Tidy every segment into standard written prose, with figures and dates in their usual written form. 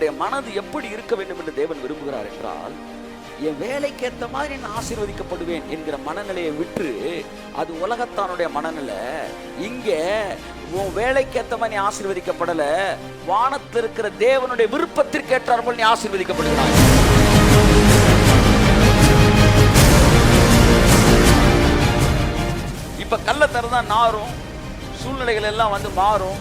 உங்களுடைய மனது எப்படி இருக்க வேண்டும் என்று தேவன் விரும்புகிறார் என்றால், என் வேலைக்கு ஏற்ற மாதிரி நான் ஆசீர்வதிக்கப்படுவேன் என்கிற மனநிலையை விட்டு, அது உலகத்தானுடைய மனநிலை. இங்கே உன் வேலைக்கு ஏற்ற மாதிரி நீ ஆசீர்வதிக்கப்படல, வானத்தில் இருக்கிற தேவனுடைய விருப்பத்திற்கு ஏற்றாற்போல் நீ ஆசீர்வதிக்கப்படுகிறாய். இப்ப கள்ள தரதான் நாரும், சூழ்நிலைகள் எல்லாம் வந்து மாறும்.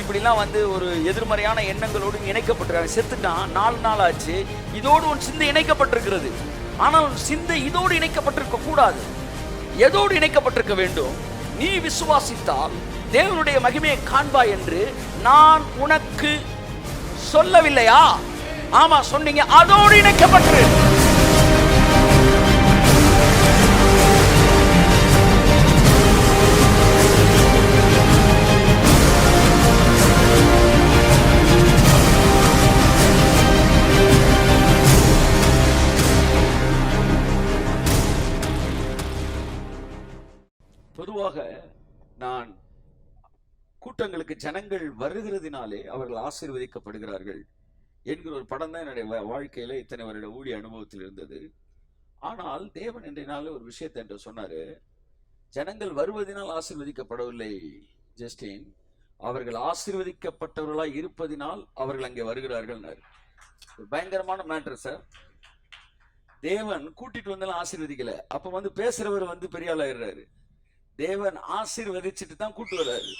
இப்படிலாம் வந்து ஒரு எதிர்மறையான எண்ணங்களோடு இணைக்கப்பட்டிருக்காங்க. செத்துட்டான், 4 நாள் ஆச்சு, இதோடு உன் சிந்தை இணைக்கப்பட்டிருக்கிறது. ஆனால் உன் சிந்தை இதோடு இணைக்கப்பட்டிருக்க கூடாது. எதோடு இணைக்கப்பட்டிருக்க வேண்டும்? நீ விசுவாசித்தால் தேவனுடைய மகிமையை காண்பாய் என்று நான் உனக்கு சொல்லவில்லையா? ஆமா சொன்னீங்க. அதோடு இணைக்கப்பட்டிரு. பொதுவாக நான் கூட்டங்களுக்கு ஜனங்கள் வருகிறதுனாலே அவர்கள் ஆசீர்வதிக்கப்படுகிறார்கள் என்கிற ஒரு படம் தான் என்னுடைய வாழ்க்கையில இத்தனை வருட ஊழிய அனுபவத்தில் இருந்தது. ஆனால் தேவன் இன்றைய ஒரு விஷயத்தை என்று சொன்னாரு, ஜனங்கள் வருவதனால் ஆசீர்வதிக்கப்படவில்லை ஜஸ்டின், அவர்கள் ஆசீர்வதிக்கப்பட்டவர்களாய் இருப்பதினால் அவர்கள் அங்கே வருகிறார்கள். பயங்கரமான மேட்டர் சார். தேவன் கூட்டிட்டு வந்தாலும் ஆசீர்வதிக்கல, அப்ப வந்து பேசுறவர் வந்து பெரிய ஆளாயிடுறாரு. தேவன் ஆசீர்வதிச்சுட்டு தான் கூட்டு வர்றாரு.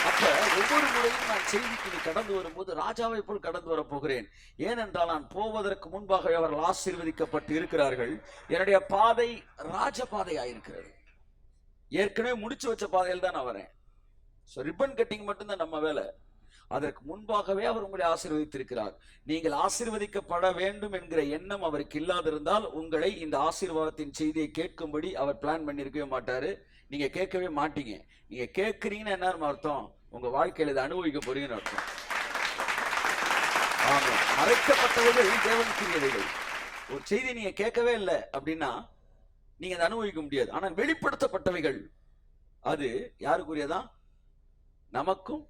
அப்ப ஒவ்வொரு முறையும் நான் செய்திக்கு கடந்து வரும்போது ராஜாவை போல் கடந்து வர போகிறேன். ஏனென்றால் நான் போவதற்கு முன்பாக அவர்கள் ஆசீர்வதிக்கப்பட்டு இருக்கிறார்கள். என்னுடைய பாதை ராஜபாதையாயிருக்கிறது. ஏற்கனவே முடிச்சு வச்ச பாதையில் தான் நான் வரேன். ரிப்பன் கட்டிங் மட்டும்தான் நம்ம வேலை. அதற்கு முன்பாகவே அவர் உங்களை ஆசீர்வதித்திருக்கிறார். நீங்கள் ஆசீர்வதிக்கப்பட வேண்டும் என்கிற எண்ணம் அவருக்கு இல்லாதிருந்தால் உங்களை இந்த ஆசீர்வாதத்தின் செய்தியை கேட்கும்படி அவர் பிளான் பண்ணியிருக்கவே மாட்டாரு. நீங்க கேட்கவே மாட்டீங்க. நீங்க கேட்கிறீங்கன்னு என்ன அர்த்தம்? உங்க வாழ்க்கையில இதை அனுபவிக்க போறீங்கன்னு அர்த்தம். ஆமா, மறைக்கப்பட்டவர்கள் தேவனுக்குரியவைகள். ஒரு செய்தி நீங்க கேட்கவே இல்லை அப்படின்னா நீங்க அதை அனுபவிக்க முடியாது. ஆனால் வெளிப்படுத்தப்பட்டவைகள் அது யாருக்குரியதான்? நமக்கும்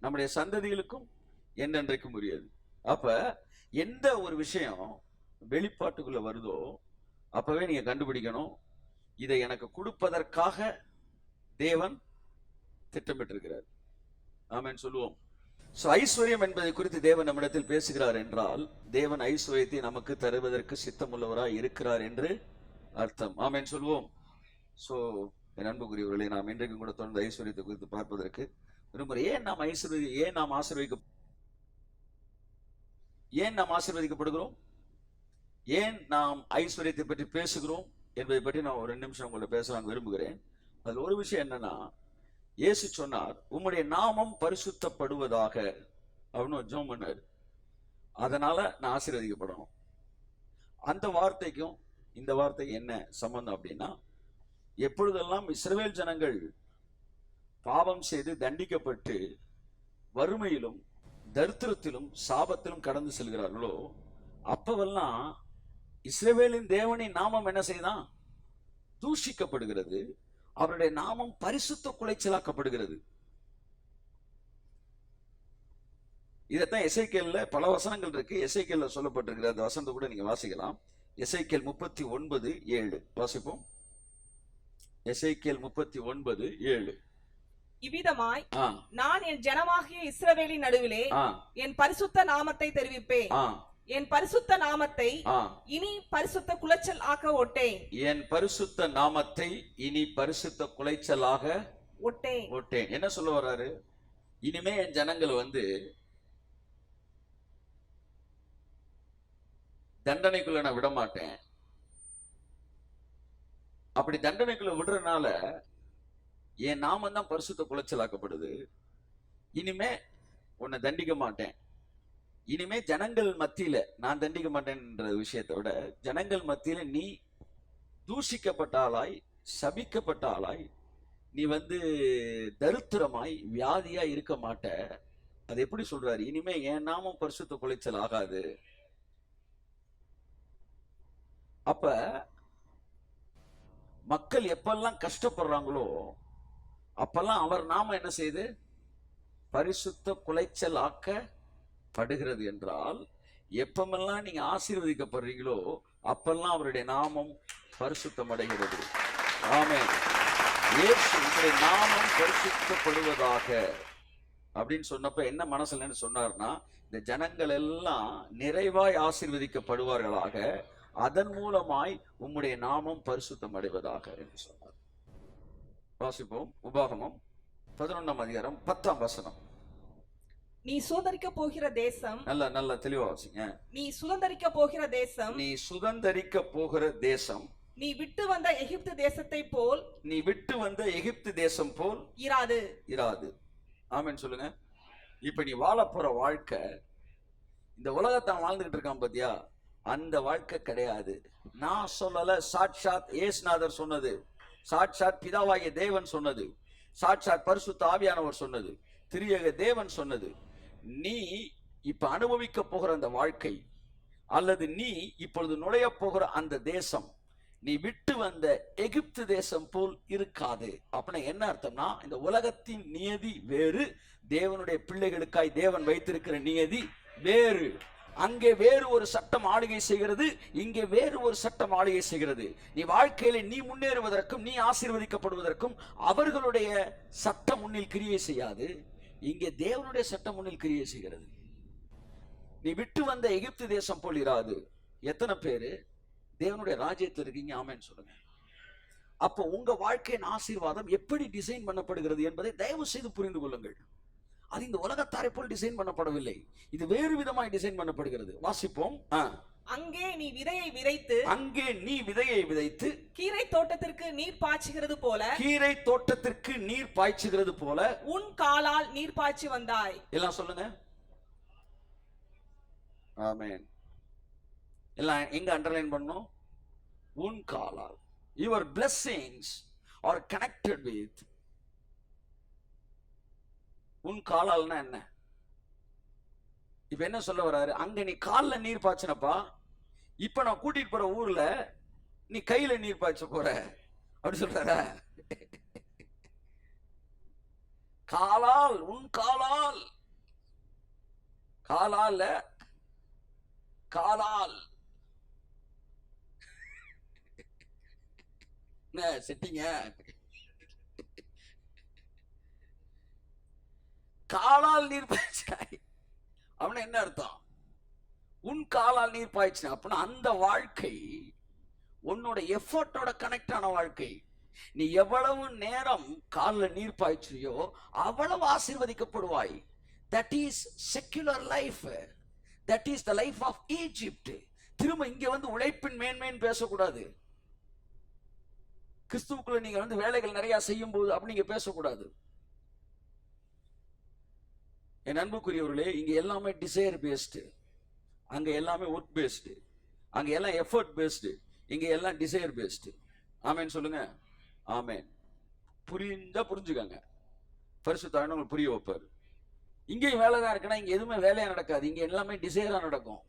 நம்முடைய சந்ததிகளுக்கும் என்றென்றைக்கும் உரியது. அப்ப எந்த ஒரு விஷயம் வெளிப்பாட்டுக்குள்ள வருதோ அப்பவே நீங்க கண்டுபிடிக்கணும், இதை எனக்கு கொடுப்பதற்காக தேவன் திட்டமிட்டிருக்கிறார். ஆமென் சொல்லுவோம். ஐஸ்வர்யம் என்பதை குறித்து தேவன் நம்மிடத்தில் பேசுகிறார் என்றால் தேவன் ஐஸ்வர்யத்தை நமக்கு தருவதற்கு சித்தமுள்ளவராய் இருக்கிறார் என்று அர்த்தம். ஆமென் சொல்லுவோம். சோ என் அன்புக்குரியவர்களை, நாம் இன்றைக்கும் கூட தொடர்ந்து ஐஸ்வர்யத்தை குறித்து பார்ப்பதற்கு விரும்புகிறேன். ஏன் நாம் ஆசீர்வதிக்கப்படுகிறோம்? ஏன் நாம் ஐஸ்வர்யத்தை பற்றி பேசுகிறோம் என்பதை பற்றி நான் ஒரு 2 நிமிஷம் உங்களை பேசலாம் விரும்புகிறேன். அதுல ஒரு விஷயம் என்னன்னா, இயேசு சொன்னார், உம்முடைய நாமம் பரிசுத்தப்படுவதாக அப்படின்னு ஜெபம் பண்ணாரு. அதனால நான் ஆசீர்வதிக்கப்படணும். அந்த வார்த்தைக்கும் இந்த வார்த்தைக்கு என்ன சம்பந்தம் அப்படின்னா, எப்பொழுதெல்லாம் இஸ்ரவேல் ஜனங்கள் பாவம் செய்து தண்டிக்கப்பட்டு வறுமையிலும் தரித்திரத்திலும் சாபத்திலும் கடந்து செல்கிறார்களோ அப்பவெல்லாம் இஸ்ரவேலின் தேவனின் நாமம் என்ன செய்தான்? தூஷிக்கப்படுகிறது. அவருடைய நாமம் பரிசுத்த குலைச்சலாக்கப்படுகிறது. இதத்தான் எசேக்கியேல்ல பல வசனங்கள் இருக்கு. எசேக்கியேல்ல சொல்லப்பட்டிருக்கிற அந்த வசனத்தை கூட நீங்க வாசிக்கலாம். எசேக்கியேல் 39:7 வாசிப்போம். எசேக்கியேல் 39:7. இவ்விதமாய் நான் என் ஜனமாகிய இஸ்ரவேலின் நடுவிலே என் பரிசுத்த நாமத்தை தெரிவிப்பேன். என் பரிசுத்த நாமத்தை இனி பரிசுத்த குலைச்சல் ஆக்க ஒட்டேன். என் பரிசுத்த நாமத்தை இனி பரிசுத்த குலைச்சலாக ஒட்டேன். என்ன சொல்ல வர்றாரு? இனிமே என் ஜனங்கள் வந்து தண்டனைக்குள்ள நான் விட மாட்டேன். அப்படி தண்டனைக்குள்ள விடுறதுனால என் நாமம் தான் பரிசுத்த குலைச்சலாக்கப்படுது. இனிமே உன்னை தண்டிக்க மாட்டேன். இனிமே ஜனங்கள் மத்தியில நான் தண்டிக்க மாட்டேன்ற விஷயத்தை விட ஜனங்கள் மத்தியில நீ தூஷிக்கப்பட்ட ஆளாய், சபிக்கப்பட்ட ஆளாய், நீ வந்து தரித்திரமாய் வியாதியா இருக்க மாட்ட. அது எப்படி சொல்றாரு? இனிமே என் நாமம் பரிசுத்த குலைச்சல் ஆகாது. அப்ப மக்கள் எப்பெல்லாம் கஷ்டப்படுறாங்களோ அப்பெல்லாம் அவர் நாம என்ன செய்யுது? பரிசுத்த குலைச்சல் ஆக்கப்படுகிறது என்றால், எப்பமெல்லாம் நீங்க ஆசீர்வதிக்கப்படுறீங்களோ அப்பெல்லாம் அவருடைய நாமம் பரிசுத்தம் அடைகிறது. ஆமென். இயேசு உங்களுடைய நாமம் பரிசுத்தப்படுவதாக அப்படின்னு சொன்னப்ப என்ன மனசுல சொன்னார்னா, இந்த ஜனங்கள் எல்லாம் நிறைவாய் ஆசீர்வதிக்கப்படுவார்களாக, அதன் மூலமாய் உம்முடைய நாமம் பரிசுத்தம் அடைவதாக என்று சொன்னார். வாசிப்போம். உபாகமம் 11ஆம் அதிகாரம் 10ஆம் வசனம். நீ சுதந்தரிக்க போகிற தேசம், நல்ல தெளிவா வாசிங்க. நீ சுதந்தரிக்க போகிற தேசம், நீ சுதந்தரிக்க போகிற தேசம், நீ விட்டு வந்த எகிப்து தேசத்தை போல், நீ விட்டு வந்த எகிப்து தேசம் போல் இராது. ஆமென் சொல்லுங்க. இப்ப நீ வாழ போற வாழ்க்கை, இந்த உலகத்தான் வாழ்ந்துகிட்டு இருக்கான் பாத்தியா, அந்த வாழ்க்கை கிடையாது. நான் சொல்லல, சாட்சாத் இயேசுநாதர் சொன்னது, சாட்சாத் பிதாவாகிய தேவன் சொன்னது, சாட்சாத் பரிசுத்த ஆவியானவர் சொன்னது, திரியேக தேவன் சொன்னது. நீ இப்ப அனுபவிக்க போகிற அந்த வாழ்க்கை, அல்லது நீ இப்பொழுது நுழைய போகிற அந்த தேசம், நீ விட்டு வந்த எகிப்து தேசம் போல் இருக்காது. அப்படின்னா என்ன அர்த்தம்னா, இந்த உலகத்தின் நியதி வேறு, தேவனுடைய பிள்ளைகளுக்காய் தேவன் வைத்திருக்கிற நியதி வேறு. அங்கே வேறு ஒரு சட்டம் ஆளுகை செய்கிறது, இங்கே வேறு ஒரு சட்டம் ஆளுகை செய்கிறது. நீ வாழ்க்கையில நீ முன்னேறுவதற்கும் நீ ஆசீர்வதிக்கப்படுவதற்கும் அவர்களுடைய சட்டம் முன்னில் கிரியை செய்யாது, இங்கே தேவனுடைய சட்டம் முன்னில் கிரியை செய்கிறது. நீ விட்டு வந்த எகிப்து தேசம் போல் இராது. எத்தனை பேரு தேவனுடைய ராஜ்யத்தில் இருக்கீங்க? ஆமென் சொல்லுங்க. அப்போ உங்க வாழ்க்கையின் ஆசீர்வாதம் எப்படி டிசைன் பண்ணப்படுகிறது என்பதை தயவு செய்து புரிந்து கொள்ளுங்கள். அது இந்த உலகத்தாரை போல் டிசைன் பண்ணப்படவில்லை, இது வேறு விதமாய் டிசைன் பண்ணப்படுகிறது. வாசிப்போம். அங்கே நீ விதையை விதைத்து, அங்கே நீ விதையை விதைத்து கீரை தோட்டத்திற்கு நீர் பாய்ச்சுகிறது போல, கீரை தோட்டத்திற்கு நீர் பாய்ச்சுகிறது போல உன் காலால் நீர் பாய்ச்சி வந்தாய். எல்லாம் சொல்லுங்க. ஆமென். எல்லாம் எங்க அண்டர்லைன் பண்ணோம்? உன் காலால். Your blessings are connected with. உன் காலால்னா என்ன? இப்ப என்ன சொல்ல வர்றாரு? அங்க நீ கால்ல நீர் பாய்ச்சினப்பா, இப்ப நான் கூட்டிட்டு போற ஊர்ல நீ கையில நீர் பாய்ச்ச போற அப்படி சொல்றாரா? காலால், உன் காலால், காலால, காலால் செட்டிங்க, காலால் நீர் பாய்ச்சாய் அப்படின்னா என்ன அர்த்தம்? உன் காலால் நீர் பாய்ச்சின அப்படின்னா அந்த வாழ்க்கை உன்னோட எஃபர்ட்டோட கனெக்ட் ஆன வாழ்க்கை. நீ எவ்வளவு நேரம் காலில் நீர் பாய்ச்சியோ அவ்வளவு ஆசீர்வதிக்கப்படுவாய். That is secular life, that is the life of Egypt. திரும்ப இங்க வந்து உழைப்பின் மேன்மைன்னு பேசக்கூடாது. கிறிஸ்துவுக்குள்ள நீங்க வந்து வேலைகள் நிறைய செய்யும் போது அப்படி நீங்க பேசக்கூடாது. என் அன்புக்குரியவர்களே, இங்க எல்லாமே டிசைர் பேஸ்டு, அங்க எல்லாமே ஒர்க் பேஸ்டு, அங்க எல்லாம் எஃபர்ட் பேஸ்டு, இங்க எல்லாம் டிசைர் பேஸ்டு. ஆமென் சொல்லுங்க. ஆமென். புரிஞ்சா புரிஞ்சுக்காங்க, பரிசுத்தாவியானவர் உங்களுக்கு புரிய வைப்பார். இங்கேயும் வேலை தான் இருக்குன்னா இங்க எதுவுமே வேலையா நடக்காது, இங்க எல்லாமே டிசைரா நடக்கும்.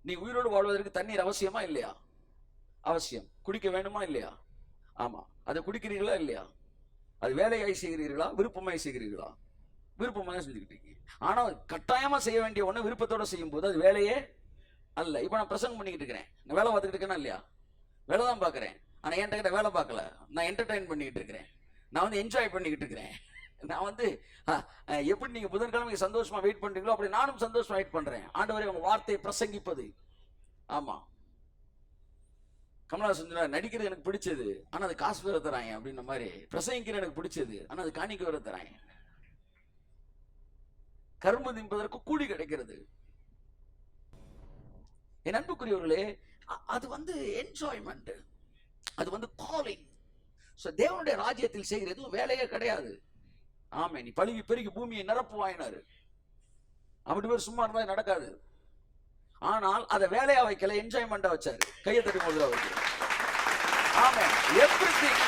நீ உயிரோடு வாழ்வதற்கு தண்ணீர் அவசியமா இல்லையா? அவசியம். குடிக்க வேணுமா இல்லையா? ஆமா. அதை குடிக்கிறீர்களா இல்லையா? அது வேலையாய் செய்கிறீர்களா, விருப்பமாய் செய்கிறீர்களா? விருப்பமாக செஞ்சுக்கிட்டு இருக்கீங்க. ஆனா கட்டாயமா செய்ய வேண்டிய ஒண்ணு விருப்பத்தோட செய்யும் போது அது வேலையே அல்ல. இப்ப நான் பிரசங்கம் பண்ணிக்கிட்டு இருக்கிறேன், நான் வேலை பார்த்துக்கிட்டு இருக்கேனா இல்லையா? வேலை தான் பார்க்கிறேன், ஆனா என்கிட்ட வேலை பார்க்கல, நான் என்டர்டைன் பண்ணிக்கிட்டு இருக்கிறேன், நான் வந்து என்ஜாய் பண்ணிக்கிட்டு இருக்கிறேன். நான் வந்து எப்படி நீங்க புதன்கிழமை சந்தோஷமா வெயிட் பண்றீங்களோ அப்படி நானும் சந்தோஷமா வெயிட் பண்றேன். ஆண்டவரே உங்க வார்த்தையை பிரசங்கிப்பது. ஆமா. கமலஹாசன் நடிக்கிறது எனக்கு பிடிச்சது, ஆனா அது காசு வேற தராங்க அப்படின்ற மாதிரி. பிரசங்கிக்கிறது எனக்கு பிடிச்சது, ஆனா அது காணிக்க வேற தராங்க. கரும்பு தின்பதற்கு கூலி கிடைக்கிறது. என் அன்புக்குரியவர்களே, அது வந்து என்ஜாய்மெண்ட், அது வந்து காலிங். தேவனுடைய ராஜ்யத்தில் செய்கிற எதுவும் வேலையே கிடையாது. ஆமே. நீ பழுகி பெருகி பூமியை நிரப்புவாயினாரு. அப்படி பேர் சும்மா இருந்தா நடக்காது. ஆனால் அதை வேலையா வைக்கல, என்ஜாய்மெண்டா வச்சாரு. கையை தட்டி முதல்ல வைக்க. ஆமே. எவ்ரிதிங்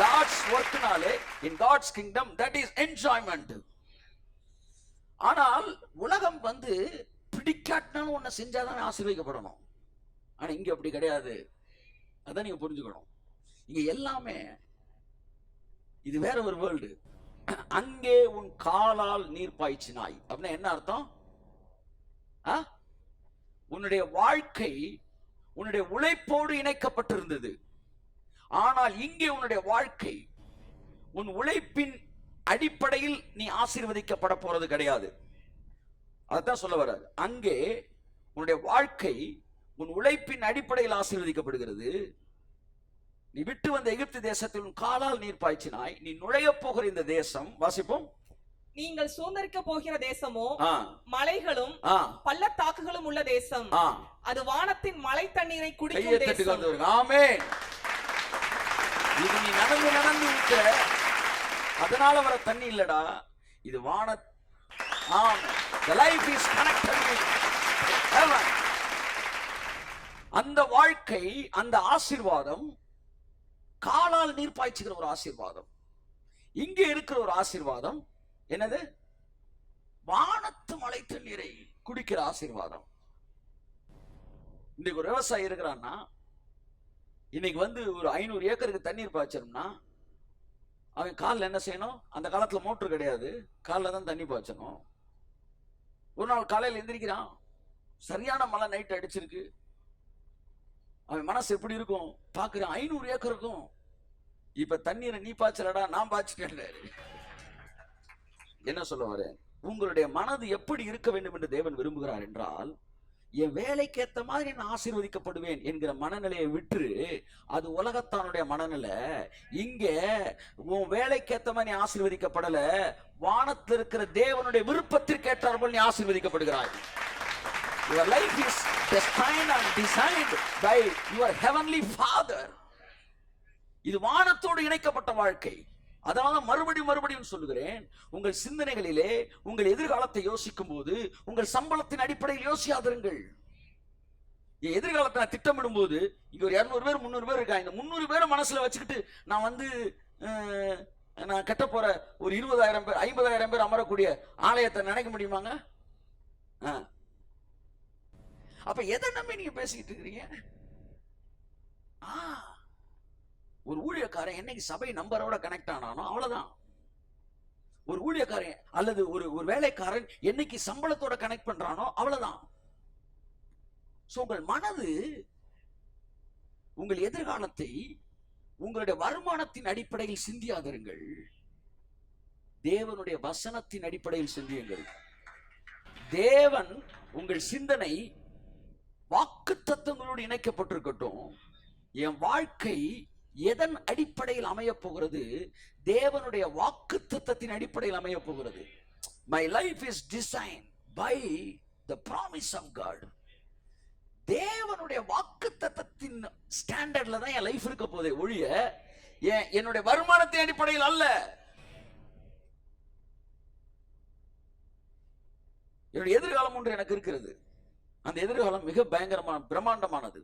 காட்ஸ் வொர்க்னாலே in God's kingdom that is enjoyment. ஆனால் உலகம் வந்து பிடிக்காட்டினாலும் ஒன்ன செஞ்சாதான் ஆசீர்வதிக்கப்படணும். ஆனா இங்க அப்படி கிடையாது. அதான் நீங்க புரிஞ்சுக்கணும். இங்க எல்லாமே இது வேற ஒரு வேர்ல்டு. அங்கே உன் காலால் நீர் பாய்ச்சினாய் அப்படின்னா என்ன அர்த்தம்? உன்னுடைய வாழ்க்கை உன்னுடைய உழைப்போடு இணைக்கப்பட்டிருந்தது. ஆனால் இங்கே உன்னுடைய வாழ்க்கை உன் உழைப்பின் அடிப்படையில் நீ ஆசீர்வதிக்கப்பட போறது கிடையாது. அதான் சொல்ல வர்றாரு. அங்கே உன்னுடைய வாழ்க்கை உன் உழைப்பின் அடிப்படையில் ஆசீர்வதிக்கப்படுகிறது. நீ விட்டு வந்த எகிப்து தேசத்தில் உன் காலால் நீர் பாய்ச்சினாய். நீ நுழைய போகிற இந்த தேசம், வாசிப்போம், நீங்கள் சுதந்திரிக்க போகிற தேசமோ மலைகளும் பள்ளத்தாக்குகளும் உள்ள தேசம். அது வானத்தின் மழை தண்ணீரை குடிக்கும் தேசம். ஆமென். இது நீ நடந்து நடந்து விட்ட அதனால வர தண்ணி இல்லடா, இது வான. The life is connected with heaven. அந்த வாழ்க்கை, அந்த ஆசீர்வாதம் காலால் நீர் பாய்ச்சுகிற ஒரு ஆசீர்வாதம். இங்கே இருக்கிற ஒரு ஆசீர்வாதம் என்னது? வானத்து மழை தண்ணீரை குடிக்கிற ஆசீர்வாதம். இன்னைக்கு ஒரு விவசாயி இருக்கிறான்னா, இன்னைக்கு வந்து ஒரு 500 ஏக்கருக்கு தண்ணீர் பாய்ச்சணும்னா அவன் காலில் என்ன செய்யணும்? அந்த காலத்துல மோட்டர் கிடையாது, காலில் தான் தண்ணி பாய்ச்சணும். ஒரு நாள் காலையில் எந்திரிக்கிறான், சரியான மழை நைட் அடிச்சிருக்கு. அவன் மனசு எப்படி இருக்கும்? பாக்குறான் 500 ஏக்கருக்கும் இப்ப தண்ணீரை நீ பாய்ச்சலடா, நான் பாய்ச்சிட்டேன். என்ன சொல்ல வரேன்? உங்களுடைய மனது எப்படி இருக்க வேண்டும் என்று தேவன் விரும்புகிறார் என்றால், என் வேலைக்கு ஏத்த மாதிரி நான் ஆசீர்வதிக்கப்படுவேன் என்கிற மனநிலையை விட்டு, அது உலகத்தானுடைய மனநிலை. இங்க உன் வேலைக்கு ஏத்த மாதிரி நீ ஆசீர்வதிக்கப்படல, வானத்தில் இருக்கிற தேவனுடைய விருப்பத்திற்கு ஏற்றாற்போல் நீ ஆசீர்வதிக்கப்படுகிறாய். Your life is destined and designed by your heavenly Father. இது வானத்தோடு இணைக்கப்பட்ட வாழ்க்கை. அதனால மறுபடியும் சொல்லுகிறேன், உங்கள் சிந்தனைகளிலே உங்கள் எதிர்காலத்தை யோசிக்கும் போது உங்கள் சம்பளத்தின் அடிப்படையில் யோசியாதிருங்கள். எதிர்காலத்தை நான் திட்டமிடும் போது இங்க ஒரு 200 பேர் 300 பேர் இருக்காங்க. 300 பேரை மனசுல வச்சுக்கிட்டு நான் வந்து நான் கட்ட போற ஒரு 20,000 பேர் 50,000 பேர் அமரக்கூடிய ஆலயத்தை நினைக்க முடியுமாங்க? அப்ப எதை நம்பி நீங்க பேசிக்கிட்டு இருக்கிறீங்க? ஒரு ஊழியக்காரன் என்னைக்கு சபை நம்பரோட கனெக்ட் ஆனானோ அவ்வளவுதான். ஒரு ஊழியக்காரன் அல்லது ஒரு வேலைக்காரன் என்னைக்கு சம்பளத்தோட கனெக்ட் பண்றானோ அவ்வளவுதான். உங்கள் மனது உங்கள் எதிர்காலத்தை உங்களுடைய வருமானத்தின் அடிப்படையில் சிந்தியாதிருங்கள், தேவனுடைய வசனத்தின் அடிப்படையில் சிந்தியுங்கள். தேவன் உங்கள் சிந்தனை வாக்குத்தத்தங்களோடு இணைக்கப்பட்டிருக்கட்டும். என் வாழ்க்கை எதன் அடிப்படையில் அமைய போகிறது? தேவனுடைய வாக்குத்தத்தத்தின் அடிப்படையில் அமைய போகிறது. My life is designed by the promise of God. தேவனுடைய வாக்குத்தத்தத்தின் ஸ்டாண்டர்ட்ல தான் என் லைஃப் இருக்க போதே ஒழிய என்னுடைய வருமானத்தின் அடிப்படையில் அல்ல. என்னுடைய எதிர்காலம் ஒன்று எனக்கு இருக்கிறது. அந்த எதிர்காலம் மிக பயங்கரமான பிரம்மாண்டமானது.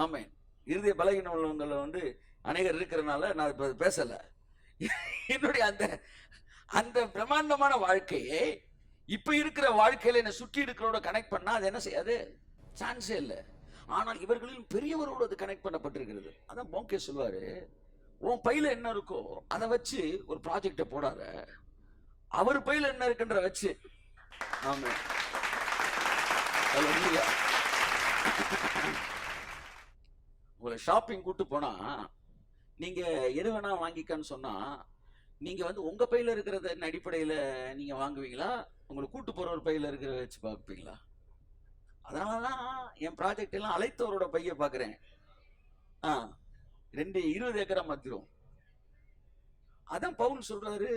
ஆமென். இறுதிய பலகீன உள்ளவங்கள வந்து அநேகர் இருக்கிறனால நான் இப்ப பேசல. என்னுடைய அந்த பிரம்மாண்டமான வாழ்க்கையை இப்ப இருக்கிற வாழ்க்கையில என்ன சுற்றி இருக்கிறோட கனெக்ட் பண்ணா அது என்ன செய்யாது? சான்ஸே இல்லை. ஆனால் இவர்களில் பெரியவரோடு அது கனெக்ட் பண்ணப்பட்டிருக்கிறது. அதான் போங்கே சொல்வாரு, உன் பையில என்ன இருக்கோ அதை வச்சு ஒரு ப்ராஜெக்ட போடாத, அவர் பையில என்ன இருக்குன்ற வச்சு. ஆமா, உங்களை ஷாப்பிங் கூட்டு போனா நீங்க எது வேணா வாங்கிக்கன்னு சொன்னா நீங்க வந்து உங்க பையில இருக்கிறத அடிப்படையில நீங்க வாங்குவீங்களா, உங்களை கூட்டு போற ஒரு பையில இருக்கிற வச்சு பார்ப்பீங்களா? அதனாலதான் என் ப்ராஜெக்ட் எல்லாம் அழைத்தவரோட பைய பாக்குறேன். 20 ஏக்கரா மாத்திரும். அதான் பவுல் சொல்றாரு,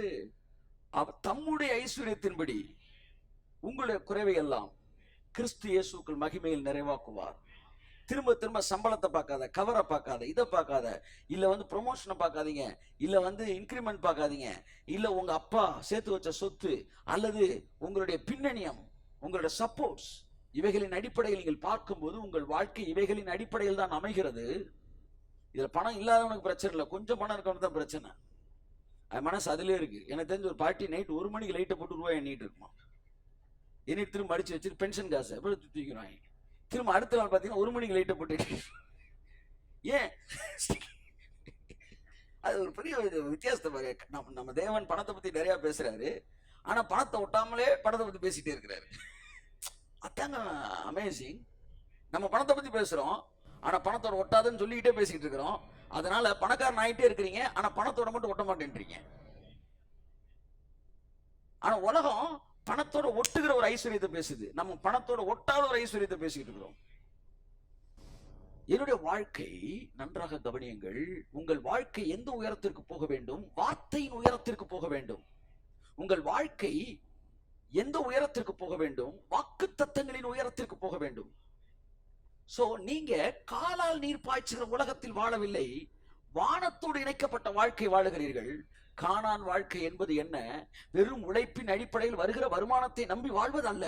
தம்முடைய ஐஸ்வர்யத்தின்படி உங்களுடைய குறைவை எல்லாம் கிறிஸ்து இயேசுக்குள் மகிமையில் நிறைவாக்குவார். திரும்ப திரும்ப சம்பளத்தை பார்க்காத, கவரை பார்க்காத, இதை பார்க்காத, இல்ல வந்து ப்ரொமோஷனை பார்க்காதீங்க, இல்ல வந்து இன்கிரிமெண்ட் பார்க்காதீங்க, இல்ல உங்க அப்பா சேர்த்து வச்ச சொத்து அல்லது உங்களுடைய பின்னணியம், உங்களுடைய சப்போர்ட்ஸ், இவைகளின் அடிப்படையில் நீங்கள் பார்க்கும்போது உங்கள் வாழ்க்கை இவைகளின் அடிப்படையில் தான் அமைகிறது. இதுல பணம் இல்லாதவனுக்கு பிரச்சனை இல்லை, கொஞ்சம் பணம் இருக்கவனுக்கு தான் பிரச்சனை. அது மனசு அதுலயே இருக்கு. எனக்கு தெரிஞ்ச ஒரு பார்ட்டி நைட் 1 மணிக்கு லைட்டை போட்டு ரூபாய் எண்ணிட்டு இருக்குமா, எண்ணிட்டு திரும்ப அடிச்சு வச்சுட்டு பென்ஷன் காசு எப்படி தூக்கிடுவாங்க. திரும்ப அடுத்த நாள் பார்த்தீங்கன்னா 1 மணிக்கு லைட்டை போட்டு. ஏன்? அது ஒரு பெரிய வித்தியாசத்தை பாரு. நம்ம தேவன் பணத்தை பத்தி நிறைய பேசுறாரு, ஆனா பணத்தை ஒட்டாமலே பணத்தை பத்தி பேசிட்டே இருக்கிறாரு. அதாங்க அமேசிங். நம்ம பணத்தை பத்தி பேசுறோம், ஆனா பணத்தோட ஒட்டாதுன்னு சொல்லிக்கிட்டே பேசிக்கிட்டு இருக்கிறோம். அதனால பணக்காரன் ஆகிட்டே இருக்கிறீங்க, ஆனா பணத்தோட மட்டும் ஒட்ட மாட்டேன்றீங்க. ஆனா உலகம் பணத்தோட ஒட்டுகிற ஒரு ஐஸ்வர்யத்தை பேசுது, நம்ம பணத்தோட ஒட்டாத ஒரு ஐஸ்வர்யத்தை பேசிக்கிட்டு இருக்கிறோம். என்னுடைய வாழ்க்கை நன்றாக கவனியுங்கள். உங்கள் வாழ்க்கை எந்த உயரத்திற்கு போக வேண்டும்? வார்த்தையின் உயரத்திற்கு போக வேண்டும். உங்கள் வாழ்க்கை எந்த உயரத்திற்கு போக வேண்டும்? வாக்குத்தத்தங்களின் உயரத்திற்கு போக வேண்டும். சோ நீங்க காலால் நீர் பாய்ச்சுகிற உலகத்தில் வாழவில்லை, வானத்தோடு இணைக்கப்பட்ட வாழ்க்கை வாழுகிறீர்கள். கானான் வாழ்க்கை என்பது என்ன? வெறும் உழைப்பின் அடிப்படையில் வருகிற வருமானத்தை நம்பி வாழ்வதல்ல.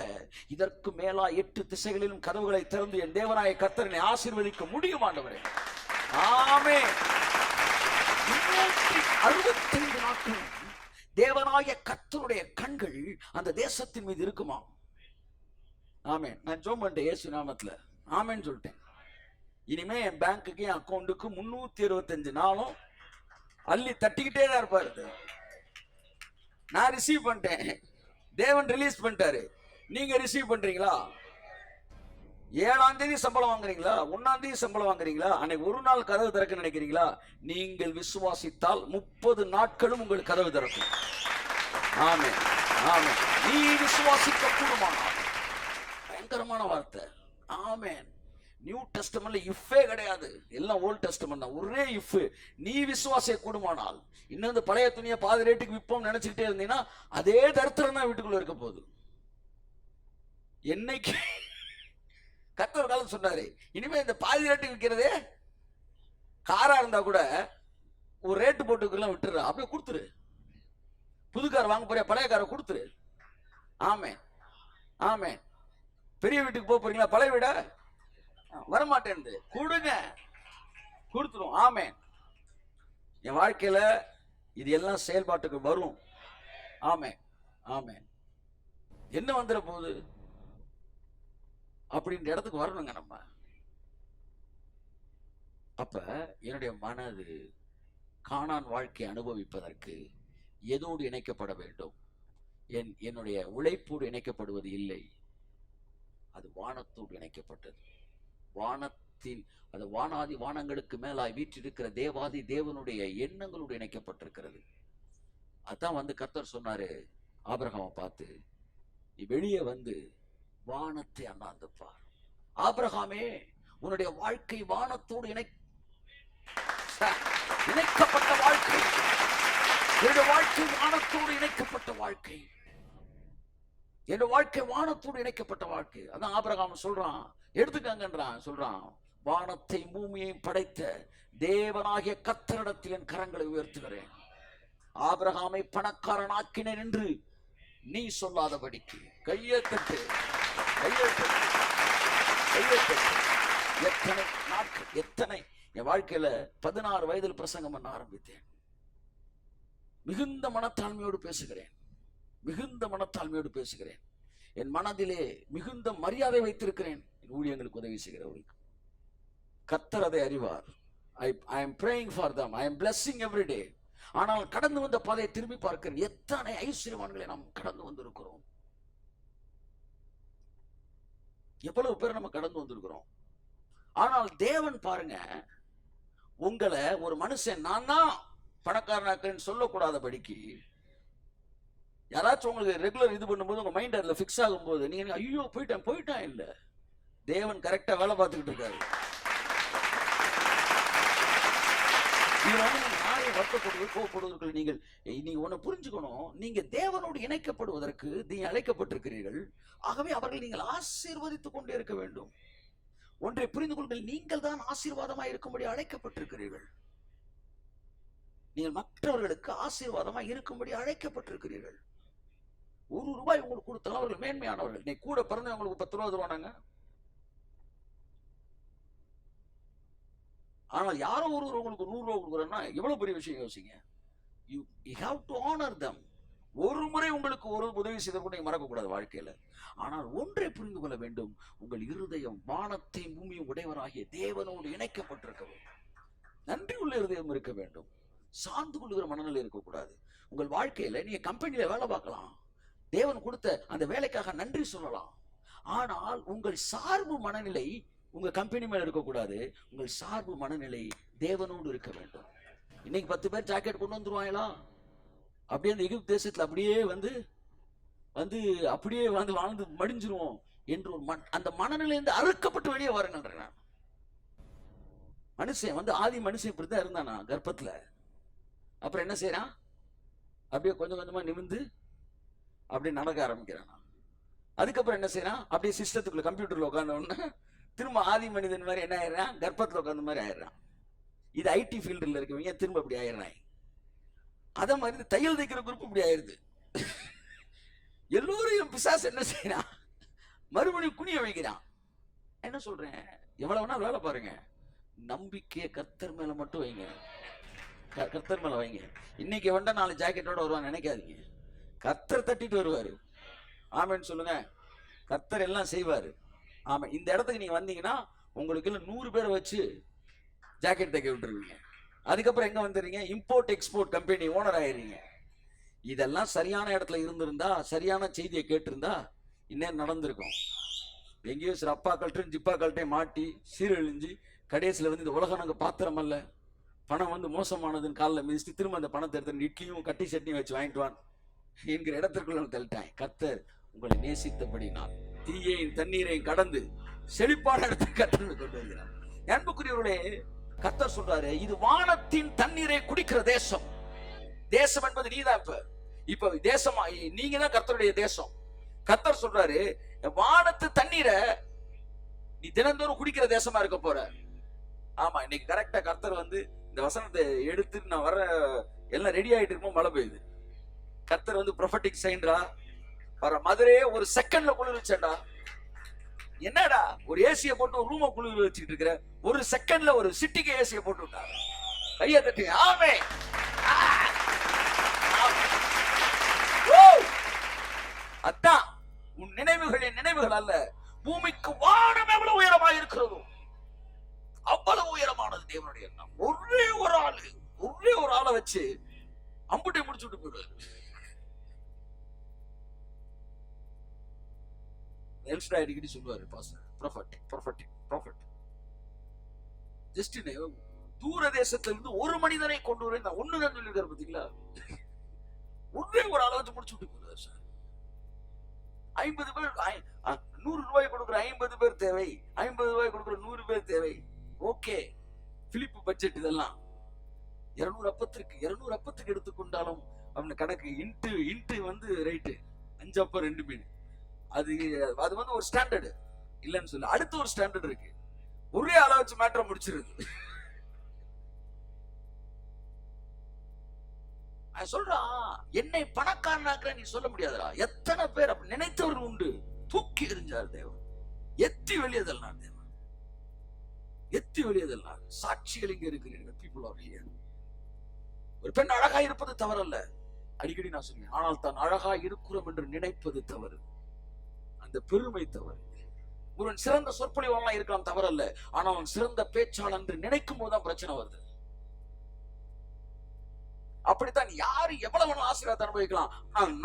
இதற்கு மேலா 8 திசைகளிலும் கதவுகளை திறந்து என் தேவனாய கர்த்தரை ஆசீர்வதிக்க முடியும் ஆண்டவரே. ஆமென். 365 நாட்கள் தேவனாய கர்த்தருடைய கண்கள் அந்த தேசத்தின் மீது இருக்குமா? ஆமென். நான் ஜெபம் பண்ணிட்டேன் இயேசு நாமத்துல, ஆமென் சொல்லிட்டேன். இனிமே என் பேங்க்குக்கு என் அக்கௌண்ட்டுக்கு 365 நாளும் அள்ளி தட்டிக்கிட்டே தான் இருப்பாரு. நான் ரிசீவ் பண்ணிட்டேன், தேவன் ரிலீஸ் பண்ணிட்டாரு. நீங்க ரிசீவ் பண்றீங்களா? 7ஆம் தேதி சம்பளம் வாங்குறீங்களா? 1ஆம் தேதி சம்பளம் வாங்குறீங்களா? அன்னைக்கு ஒரு நாள் கதவு திறக்க நினைக்கிறீங்களா? நீங்கள் விசுவாசித்தால் 30 நாட்களும் உங்களுக்கு கதவு திறக்கும். ஆமென், ஆமென். நீ விசுவாசிக்க கூடுமானால். பயங்கரமான வார்த்தை. ஆமென். நியூ டெஸ்டமென்ட்ல இஃபே கிடையாது, எல்லாம் ஓல்ட் டெஸ்டமென்ட் தான். ஒரே இஃப். நீ விசுவாசிக்க கூடுமானால். இன்னும் இந்த பழைய துணியை பாதி ரேட்டுக்கு விற்போம் நினைச்சுக்கிட்டே இருந்தீங்கன்னா அதே தரித்திரம் தான் வீட்டுக்குள்ள இருக்க போகுது. என்னைக்கு கர்த்தர் காலம் சொன்னாரு, இனிமே இந்த பாதி ரேட்டுக்கு விற்கிறதே காரா இருந்தா கூட ஒரு ரேட்டு போட்டுக்கெல்லாம் விட்டுற, அப்படியே கொடுத்துரு. புது கார் வாங்க போறியா, பழைய காரை கொடுத்துரு. ஆமென், ஆமென். பெரிய வீட்டுக்கு போக போறீங்களா, பழைய வீட வரமாட்டேன் கொடுங்க, கொடுத்துரும். ஆமென். என் வாழ்க்கையில இது எல்லாம் செயல்பாட்டுக்கு வரும். ஆமென், ஆமென். என்ன வந்துட போகுது அப்படின்ற இடத்துக்கு வரணுங்க நம்ம. அப்ப என்னுடைய மனது கானான் வாழ்க்கை அனுபவிப்பதற்கு எதோடு இணைக்கப்பட வேண்டும்? என்னுடைய உழைப்போடு இணைக்கப்படுவது இல்லை, அது வானத்தோடு இணைக்கப்பட்டது. வானத்தின் அது வானாதி வானங்களுக்கு மேலாய் வீற்றிருக்கிற தேவாதி தேவனுடைய எண்ணங்களோடு இணைக்கப்பட்டிருக்கிறது. அதான் கர்த்தர் சொன்னாரு ஆபிரகாமை பார்த்து, நீ வெளியே வந்து வானத்தை அண்ணாந்து பார். ஆபிரகாமே, உன்னுடைய வாழ்க்கை வானத்தோடு இணைக்கப்பட்ட வாழ்க்கை. என்னுடைய வாழ்க்கை வானத்தோடு இணைக்கப்பட்ட வாழ்க்கை. என்னுடைய வாழ்க்கை வானத்தோடு இணைக்கப்பட்ட வாழ்க்கை. அதான் ஆபிரகாம் சொல்றான், எடுத்துக்கங்கன்றான். சொல்றான், வானத்தை பூமியையும் படைத்த தேவனாகிய கர்த்தரிடத்தில் என் கரங்களை உயர்த்துகிறேன். ஆபிரகாமை பணக்காரன் ஆக்கினேன் என்று நீ சொல்லாதபடிக்கு. கையெழுத்து, கையெழுத்து, கையெழுத்து. எத்தனை நாட்கள், எத்தனை என் வாழ்க்கையில 16 வயதில் பிரசங்கம் பண்ண ஆரம்பித்தேன். மிகுந்த மனத்தாழ்மையோடு பேசுகிறேன், மிகுந்த மனத்தாழ்மையோடு பேசுகிறேன். என் மனதிலே மிகுந்த மரியாதை வைத்திருக்கிறேன் என் ஊழியங்களுக்கு உதவி செய்கிறவர்களுக்கு. கர்த்தர் அதை அறிவார். I am praying for them. I am blessing every day. ஆனால் கடந்து வந்த பாதையை திரும்பி பார்க்கிறேன். எத்தனை ஐஸ்வர்யவான்களை நாம் கடந்து வந்திருக்கிறோம். எவ்வளவு பேர் நம்ம கடந்து வந்திருக்கிறோம். ஆனால் தேவன் பாருங்க, உங்களை ஒரு மனுஷன் நான் தான் பணக்காரனாக்குன்னு சொல்லக்கூடாதபடிக்கு, யாராச்சும் உங்களுக்கு ரெகுலர் இது பண்ணும்போது உங்க மைண்ட் அதுல பிக்ஸ் ஆகும் போது நீங்க ஐயோ போயிட்டான் இல்ல, தேவன் கரெக்டா வேலை பார்த்துக்கிட்டு இருக்காரு. வருத்தப்படுவதற்கு நீங்க ஒண்ணு புரிஞ்சுக்கணும், நீங்க தேவனோடு இணைக்கப்படுவதற்கு நீங்க அழைக்கப்பட்டிருக்கிறீர்கள். ஆகவே அவர்கள் நீங்கள் ஆசீர்வதித்துக் கொண்டே இருக்க வேண்டும். ஒன்றை புரிந்து கொள்ளுங்கள், நீங்கள் தான் ஆசீர்வாதமாய் இருக்கும்படி அழைக்கப்பட்டிருக்கிறீர்கள். நீங்கள் மற்றவர்களுக்கு ஆசீர்வாதமாய் இருக்கும்படி அழைக்கப்பட்டிருக்கிறீர்கள். ₹1 உங்களுக்கு கொடுத்தாலும் அவர்கள் மேன்மையானவர்கள். நீ கூட பிறந்தவங்களுக்கு 10 ரூபா தருவானாங்க. ஆனால் யாரோ ஒருவர் உங்களுக்கு 100 ரூபா கொடுக்குறேன்னா எவ்வளவு பெரிய விஷயம் யோசிங்க. You have to honor them. ஒரு முறை உங்களுக்கு ஒரு உதவி செய்த கூட நீங்க மறக்க கூடாது வாழ்க்கையில. ஆனால் ஒன்றை புரிந்து கொள்ள வேண்டும், உங்கள் இருதயம் வானத்தையும் பூமியும் உடையவராகிய தேவனோடு இணைக்கப்பட்டிருக்க வேண்டும். நன்றி உள்ள இருதயம் இருக்க வேண்டும். சார்ந்து கொள்ளுகிற மனநிலை இருக்கக்கூடாது. உங்கள் வாழ்க்கையில நீங்க கம்பெனியில வேலை பார்க்கலாம், தேவன் கொடுத்த அந்த வேலைக்காக நன்றி சொல்லலாம். ஆனால் உங்கள் சார்பு மனநிலை உங்க கம்பெனி மேல இருக்கக்கூடாது. உங்கள் சார்பு மனநிலை தேவனோடு இருக்க வேண்டும். இன்னைக்கு 10 பேர் ஜாக்கெட் கொண்டு வந்துருவாங்களா, அப்படியே அந்த எகிப்து தேசத்துல அப்படியே வந்து அப்படியே வாழ்ந்து மடிஞ்சிருவோம் என்று ஒரு அந்த மனநிலையிலிருந்து அறுக்கப்பட்டு வெளியே வரணுன்ற மனுஷன் ஆதி மனுஷன் இப்படிதான் இருந்தானா கர்ப்பத்துல. அப்புறம் என்ன செய்யறான், அப்படியே கொஞ்சம் கொஞ்சமா நிமிந்து அப்படியே நடக்க ஆரம்பிக்கிறான். அதுக்கப்புறம் என்ன செய்யறான், அப்படியே சிஸ்டத்துக்குள்ள கம்ப்யூட்டர்ல உட்கார்ந்த உடனே திரும்ப ஆதி மனிதன் மாதிரி என்ன ஆயிடுறான், கர்ப்பத்துல உட்கார்ந்த மாதிரி ஆயிடுறான். இது ஐடி ஃபீல்டுல இருக்கவங்க திரும்ப அப்படி ஆயிடுறாங்க. அத மாதிரி தையல் தைக்கிற குரூப் இப்படி ஆயிடுது. எல்லோரையும் பிசாசு என்ன செய்யறான், மறுபடியும் குனிய வைக்கிறான். என்ன சொல்றேன், எவ்வளவுனா வேலை பாருங்க, நம்பிக்கையை கர்த்தர் மேல மட்டும் வைங்க, கர்த்தர் மேல வைங்க. இன்னைக்கு வந்தா 4 ஜாக்கெட்டோட வருவான்னு நினைக்காதீங்க. கர்த்தர் தட்டிட்டு வருவாரு. ஆமென்னு சொல்லுங்க. கர்த்தர் எல்லாம் செய்வாரு. ஆமா, இந்த இடத்துக்கு நீங்க வந்தீங்கன்னா உங்களுக்கு 100 பேரை வச்சு ஜாக்கெட் தைக்க விட்டுருவீங்க. அதுக்கப்புறம் எங்க வந்துடுறீங்க, இம்போர்ட் எக்ஸ்போர்ட் கம்பெனி ஓனர் ஆயிடுறீங்க. இதெல்லாம் சரியான இடத்துல இருந்திருந்தா, சரியான செய்தியை கேட்டிருந்தா இன்னும் நடந்திருக்கும். எங்கேயோ சில அப்பாக்கள்ட்டும் ஜிப்பாக்கள்ட்டையும் மாட்டி சீரழிஞ்சு கடைசியில் இந்த உலகம் நாங்கள் பாத்திரம் அல்ல, பணம் மோசமானதுன்னு காலில் மிதிச்சுட்டு திரும்ப அந்த பணத்தை எடுத்து இட்லியும் கட்டி சட்னியும் வச்சு வாங்கிட்டு வான் என்கிற இடத்திற்குள்ள தள்ளிட்டேன். கர்த்தர் உங்களை நேசித்தபடினால் தீயையும் தண்ணீரையும் கடந்து செழிப்பான இடத்துக்கு கர்த்தர் கொண்டு வருகிறார். அன்புக்குரியவர்களே, கர்த்தர் சொல்றாரு, இது வானத்தின் தண்ணீரை குடிக்கிற தேசம். தேசம் என்பது நீதான். இப்ப தேசமா நீங்க தான் கர்த்தருடைய தேசம். கர்த்தர் சொல்றாரு, வானத்து தண்ணீரை நீ தினந்தோறும் குடிக்கிற தேசமா இருக்க போற. ஆமா, இன்னைக்கு கரெக்டா கர்த்தர் இந்த வசனத்தை எடுத்து நான் வர எல்லாம் ரெடி ஆயிட்டு இருக்கும், மழை பெய்யுது. கர்த்தர் ப்ரொஃபட்டிக் சைன்டா வர மதுரையே ஒரு செகண்ட்ல குளிர் வச்சேன்டா. என்னடா ஒரு ஏசிய போட்டு ஒரு ரூம குளிர் வச்சுட்டு இருக்கிற, ஒரு செகண்ட்ல ஒரு சிட்டிக்கு ஏசிய போட்டு விட்டாங்க. கையை தட்டி ஆமே. அதான் உன் நினைவுகளின் நினைவுகள் அல்ல, பூமிக்கு வானம் எவ்வளவு உயரமா இருக்கிறதோ அவ்வளவு உயரமானது தேவனுடைய எண்ணம். ஒரே ஒரு ஆளை வச்சு அம்புட்டை முடிச்சு விட்டு போயிடுவாரு. அடிக்கடி சொல்லுவாரு, தூர தேசத்துல இருந்து ஒரு மனிதனை கொண்டு வர ஒண்ணுதான் சொல்லிருக்காரு. பாத்தீங்களா, ஒரே ஒரு ஆளை வச்சு முடிச்சு விட்டு போயிடுவாரு சார். 50 பேர் 100 ரூபாய் கொடுக்குற 50 பேர் தேவை, 50 ரூபாய் கொடுக்குற 100 பேர் தேவை. ஓகே, பிலிப்பு பட்ஜெட் இதெல்லாம் 200 அப்பத்துக்கு எடுத்துக்கொண்டாலும் அவன கணக்கு இன்ட்டு ரைட்டு 5 அப்பம் 2 மீன். அது ஒரு ஸ்டாண்டர்டு இல்லைன்னு சொல்லு. அடுத்து ஒரு ஸ்டாண்டர்ட் இருக்கு, ஒரே ஆளை வச்சு மேட்டரை முடிச்சிருது. சொல்றான், என்னை பணக்காரனாக்குற நீ சொல்ல முடியாதுடா. எத்தனை பேர் அப்படி நினைத்தவர்கள் உண்டு. தூக்கி எறிஞ்சார் தேவன், எத்தி வெளியதெல்லாம் தேவன், எத்தி வெளியதெல்லாம். சாட்சிகள் இங்க இருக்கிறீர்கள். people are here. ஒரு பெண் அழகா இருப்பது தவறல்ல, அடிக்கடி நான் சொன்னேன். ஆனால் தான் அழகா இருக்கிறோம் என்று நினைப்பது தவறு, அந்த பெருமை தவறு. ஒருவன் சிறந்த சொற்பொழிவாளன் இருக்கலாம், தவறல்ல. ஆனால் அவன் சிறந்த பேச்சாளன் என்று நினைக்கும் போதுதான் பிரச்சனை வருது. அப்படித்தான் யாரு எவ்வளவு ஆசீர்வாதத்தை அனுபவிக்கலாம்.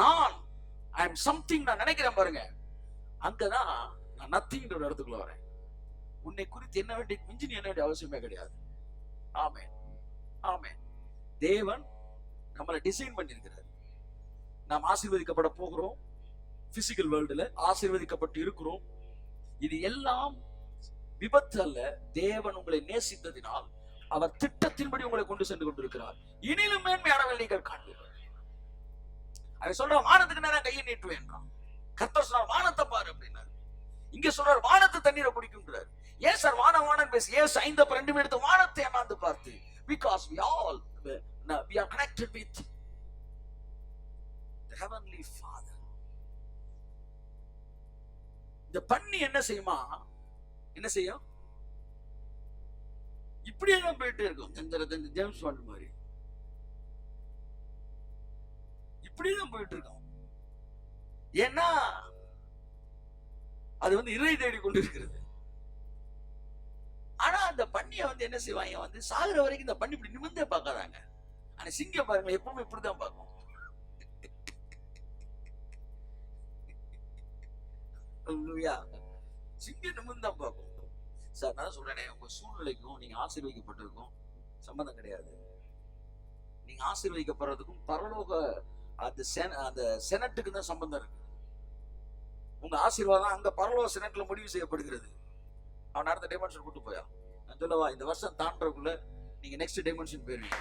நான் ஐ அம் சம்திங் நான் நினைக்கிறேன் பாருங்க, அங்கதான் நான் நத்திங்கிற ஒரு இடத்துக்குள்ள வரேன். உன்னை குறித்து என்ன வேண்டிய மிஞ்சி என்ன வேண்டிய அவசியமே கிடையாது. ஆமென், ஆமென். தேவன் நம்மளை டிசைன் பண்ணியிருக்கிறார். நாம் ஆசீர்வதிக்கப்பட போகிறோம். பிசிக்கல் வேர்ல்டுல ஆசீர்வதிக்கப்பட்டு இருக்கிறோம். இது எல்லாம் விபத்து அல்ல. தேவன் உங்களை நேசித்ததினால் அவர் திட்டத்தின்படி உங்களை கொண்டு சென்று கொண்டிருக்கிறார். இனிலும் மேன்மையானவர்கள் நீங்கள் காண்பீர்கள். அவன் சொல்றான், வானத்துக்கு நேரம் கையை நீட்டுவேன்றான். கர்த்தர் சொன்னார், வானத்தை பாரு அப்படின்னாரு. இங்க சொல்றார், வானத்து தண்ணீரை குடிக்கின்றார். ஏன் சார் வானம் பேசி, ஏன் 5:2 எடுத்து வானத்தை அண்ணாந்து பார்த்து, because we are connected with the heavenly Father. இந்த பண்ணி என்ன செய்யுமா, என்ன செய்யும், இப்படியே தான் போயிட்டு இருக்கும். ஜேம்ஸ் பாண்ட் மாதிரி இப்படிதான் போயிட்டு இருக்கும். ஏன்னா அது இறை தேடி கொண்டு இருக்கிறது. ஆனா அந்த பண்ணிய என்ன செய்வாங்க, சாகுற வரைக்கும் இந்த பண்ணி இப்படி நிமிர்ந்தே பார்க்காதாங்க. ஆனா சிங்கம் பாருங்க எப்பவுமே இப்படிதான் பார்க்கும். சிங்கம் நிமிர்ந்து தான் பார்க்கும். சார் நான் சொல்றேனே, உங்க சூழ்நிலைக்கும் நீங்க ஆசீர்வதிக்கப்பட்டிருக்கும் சம்பந்தம் கிடையாது. நீங்க ஆசீர்வதிக்கப்படுறதுக்கும் பரலோக அந்த செனட்டுக்கு தான் சம்பந்தம் இருக்கு. உங்க ஆசீர்வாதம் அங்க பரலோக செனட்ல முடிவு செய்யப்படுகிறது. அவன் அடுத்த டைமென்ஷன் கூட்டு போயா. நான் சொல்லவா, இந்த வருஷம் தாண்டறதுக்குள்ள நீங்க நெக்ஸ்ட் டைமென்ஷன் போயிருவீங்க.